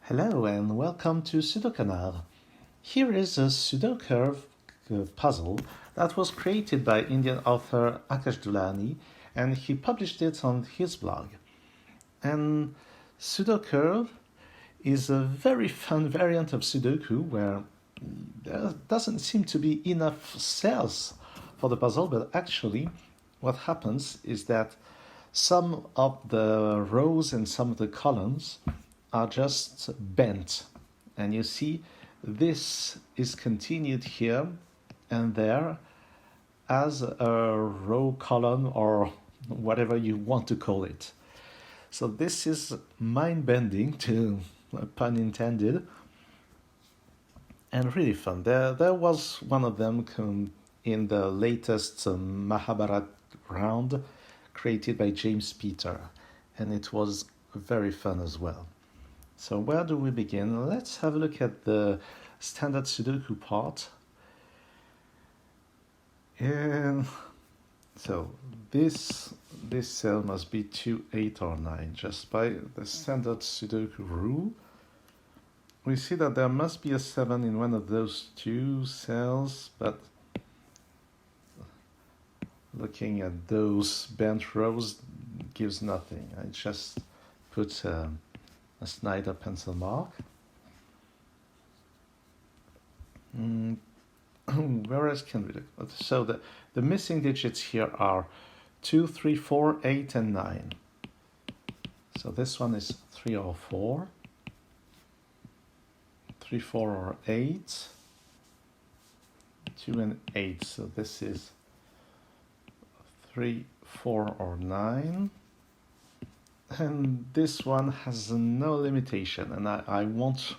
Hello and welcome to Sudoku. Here is a Sudokurve puzzle that was created by Indian author Akash Doulani, and he published it on his blog. And Sudokurve is a very fun variant of Sudoku where there doesn't seem to be enough cells for the puzzle, but actually what happens is that some of the rows and some of the columns are just bent. And you see, this is continued here and there as a row column or whatever you want to call it. So this is mind-bending, to pun intended, and really fun. There was one of them in the latest Mahabharat round created by James Peter, and it was very fun as well. So where do we begin? Let's have a look at the standard Sudoku part. And so this cell must be 2, 8, or 9. Just by the standard Sudoku rule, we see that there must be a 7 in one of those two cells, but looking at those bent rows gives nothing. I just put a Snyder pencil mark. Where else can we look? So the missing digits here are 2, 3, 4, 8, and 9. So this one is 3 or 4. 3, 4, or 8. 2 and 8. So this is 3, 4, or 9. And this one has no limitation, and I won't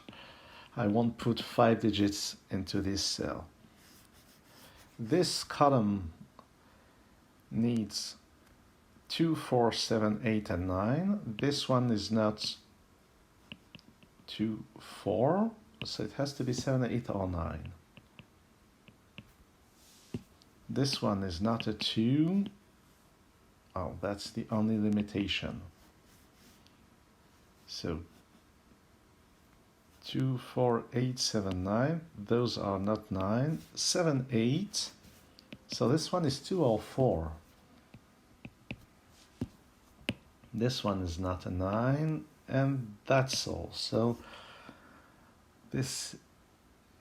put 5 digits into this cell. This column needs 2, 4, 7, 8, and 9. This one is not 2, 4, so it has to be 7, 8, or 9. This one is not a 2. Oh, that's the only limitation. So 2, 4, 8, 7, 9. Those are not 9. 7, 8. So this one is 2 or 4. This one is not a 9. And that's all. So this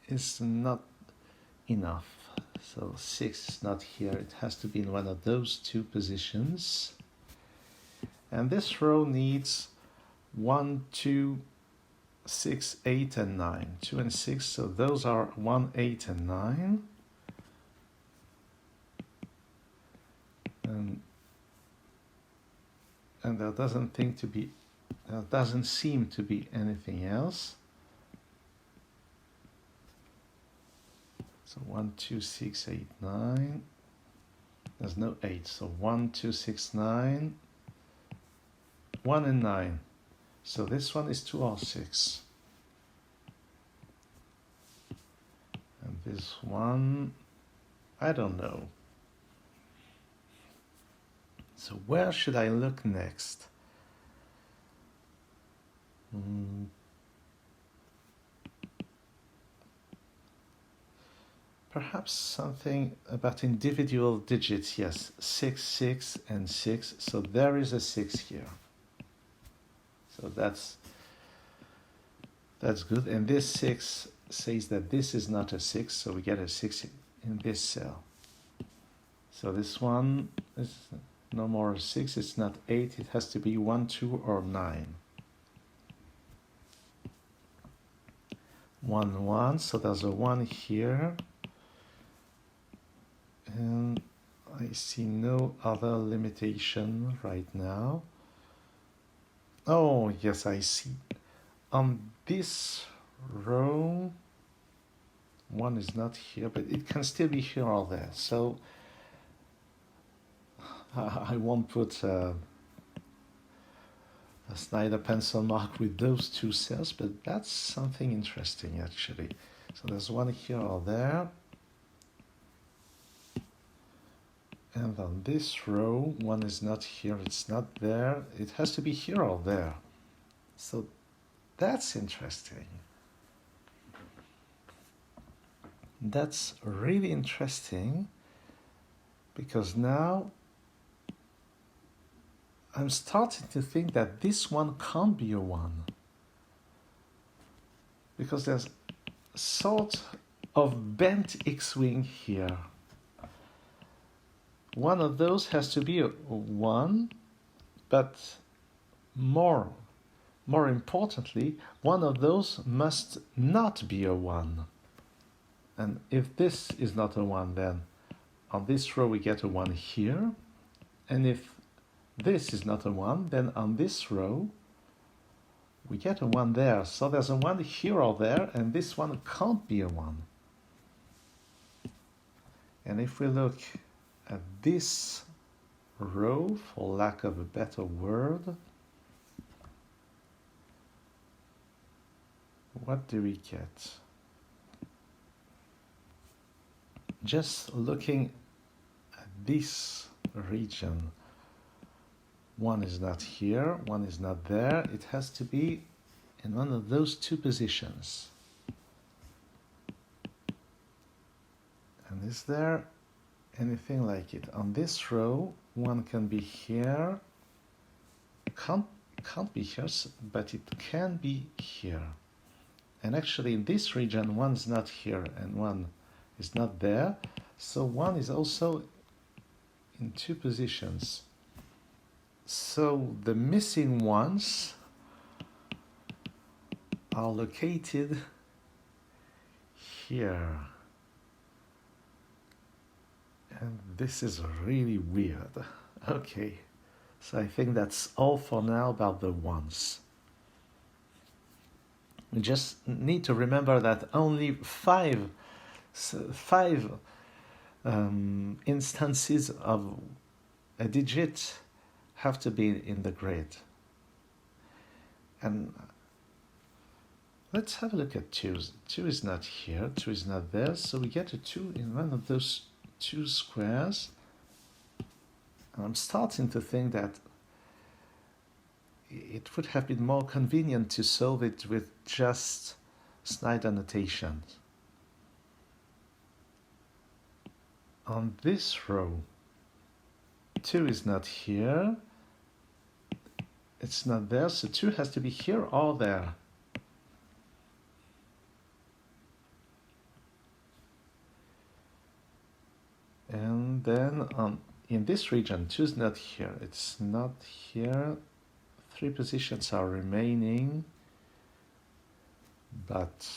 is not enough. So 6 is not here. It has to be in one of those two positions. And this row needs 1, 2, 6, 8, and 9. 2 and 6, so those are 1, 8, and 9. And there doesn't seem to be anything else. So 1, 2, 6, 8, 9. There's no 8, so 1, 2, 6, 9. 1 and 9. So this one is 2 or 6. And this one, I don't know. So where should I look next? Perhaps something about individual digits. Yes, 6, 6, and 6. So there is a 6 here. So that's good. And this 6 says that this is not a 6, so we get a 6 in this cell. So this one is no more 6, it's not 8, it has to be 1, 2, or 9. 1, 1, so there's a 1 here. And I see no other limitation right now. Oh, yes, I see. On this row, 1 is not here, but it can still be here or there. So I won't put a Snyder pencil mark with those two cells, but that's something interesting, actually. So there's 1 here or there. And on this row, 1 is not here, it's not there. It has to be here or there. So That's interesting. That's really interesting, because now I'm starting to think that this one can't be a 1. Because there's sort of bent X-wing here. One of those has to be a 1, but more importantly, one of those must not be a 1. And if this is not a 1, then on this row we get a 1 here. And if this is not a 1, then on this row we get a 1 there. So there's a 1 here or there, and this one can't be a 1. And if we look at this row, for lack of a better word, what do we get? Just looking at this region, 1 is not here, 1 is not there. It has to be in one of those 2 positions. And is there anything like it? On this row, 1 can be here, can't be here, but it can be here. And actually in this region, 1 is not here and 1 is not there. So 1 is also in 2 positions. So the missing ones are located here. And this is really weird. Okay, so I think that's all for now about the ones. We just need to remember that only five instances of a digit have to be in the grid. And let's have a look at 2. 2 is not here, 2 is not there, so we get a 2 in one of those 2 squares. And I'm starting to think that it would have been more convenient to solve it with just snide annotations. On this row, 2 is not here, it's not there, so 2 has to be here or there. And then in this region, 2 is not here, it's not here. 3 positions are remaining, but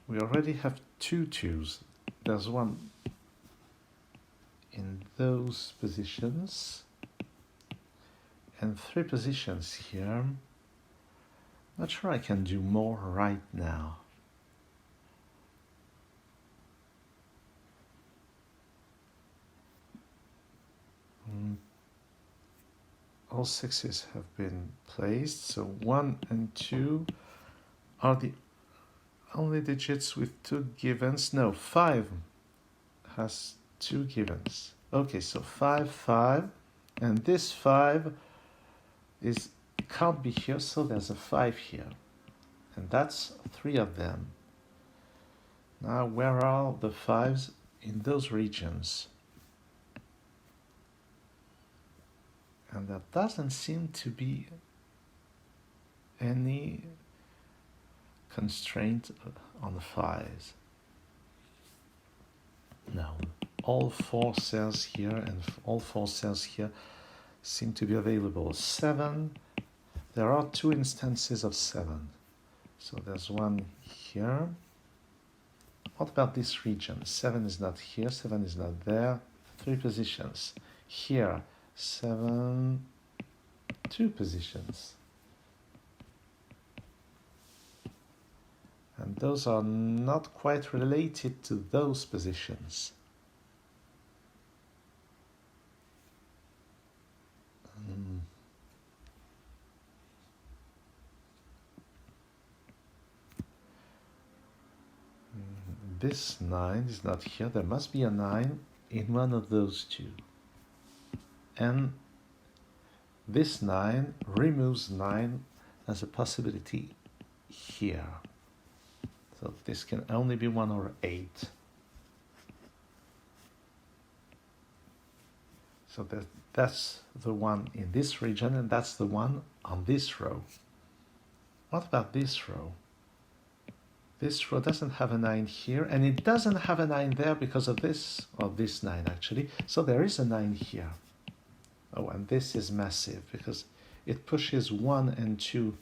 we already have 2 2s. There's 1 in those positions and 3 positions here. Not sure I can do more right now. All 6s have been placed, so 1 and 2 are the only digits with 2 givens. No, 5 has 2 givens. Okay, so 5, 5, and this 5 can't be here, so there's a 5 here, and that's 3 of them. Now, where are the 5s in those regions? And there doesn't seem to be any constraint on the 5s. No, all 4 cells here and all 4 cells here seem to be available. 7, there are 2 instances of 7. So there's 1 here. What about this region? 7 is not here, 7 is not there. 3 positions. Here, 7, 2 positions. And those are not quite related to those positions. This 9 is not here. There must be a 9 in one of those 2. And this 9 removes 9 as a possibility here. So this can only be 1 or 8. So that's the one in this region, and that's the one on this row. What about this row? This row doesn't have a 9 here, and it doesn't have a 9 there because of this, or this 9 actually. So there is a 9 here. Oh, and this is massive because it pushes 1 and 2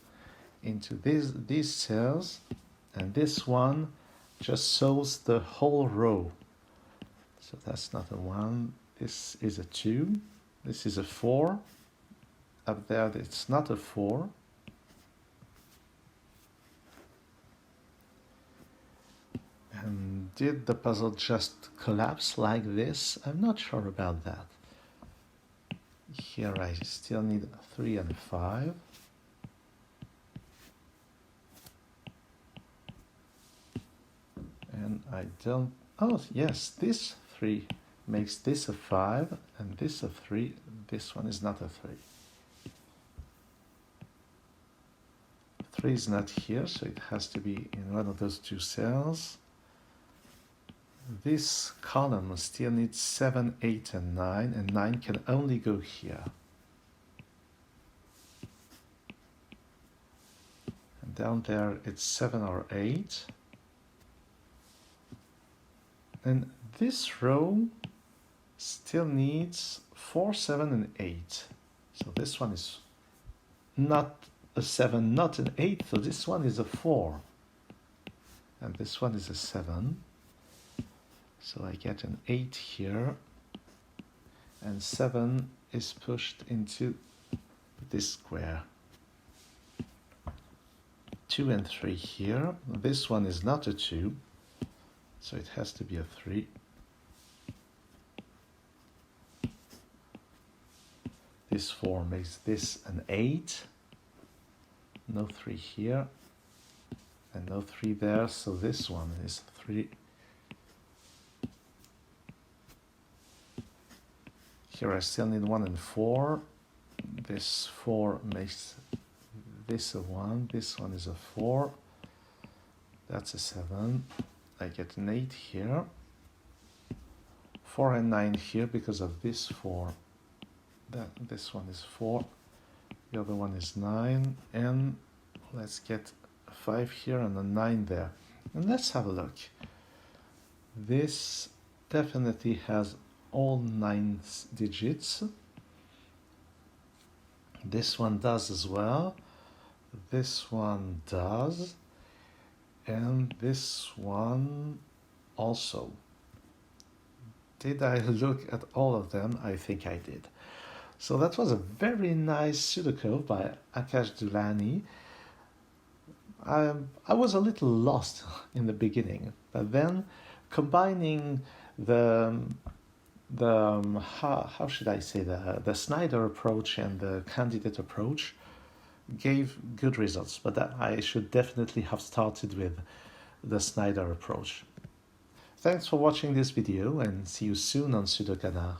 into these cells, and this one just solves the whole row. So that's not a 1. This is a 2. This is a 4. Up there, it's not a 4. And did the puzzle just collapse like this? I'm not sure about that. Here I still need 3 and 5. And I don't... Oh, yes, this 3 makes this a 5 and this a 3. This one is not a 3. 3 is not here, so it has to be in one of those two cells. This column still needs 7, 8, and 9, and 9 can only go here. And down there it's 7 or 8. And this row still needs 4, 7, and 8. So this one is not a 7, not an 8, so this one is a 4. And this one is a 7. So I get an 8 here, and 7 is pushed into this square. 2 and 3 here. This one is not a 2, so it has to be a 3. This 4 makes this an 8. No 3 here, and no 3 there, so this one is 3. Here I still need 1 and 4. This 4 makes this a 1. This one is a 4. That's a 7. I get an 8 here. 4 and 9 here because of this 4. This one is 4. The other one is 9. And let's get a 5 here and a 9 there. And let's have a look. This definitely has all 9 digits. This one does as well. This one does. And this one also. Did I look at all of them? I think I did. So that was a very nice Sudoku by Akash Doulani. I was a little lost in the beginning, but then combining how should I say, the Snyder approach and the candidate approach gave good results, but I should definitely have started with the Snyder approach. Thanks for watching this video, and see you soon on Sudoku.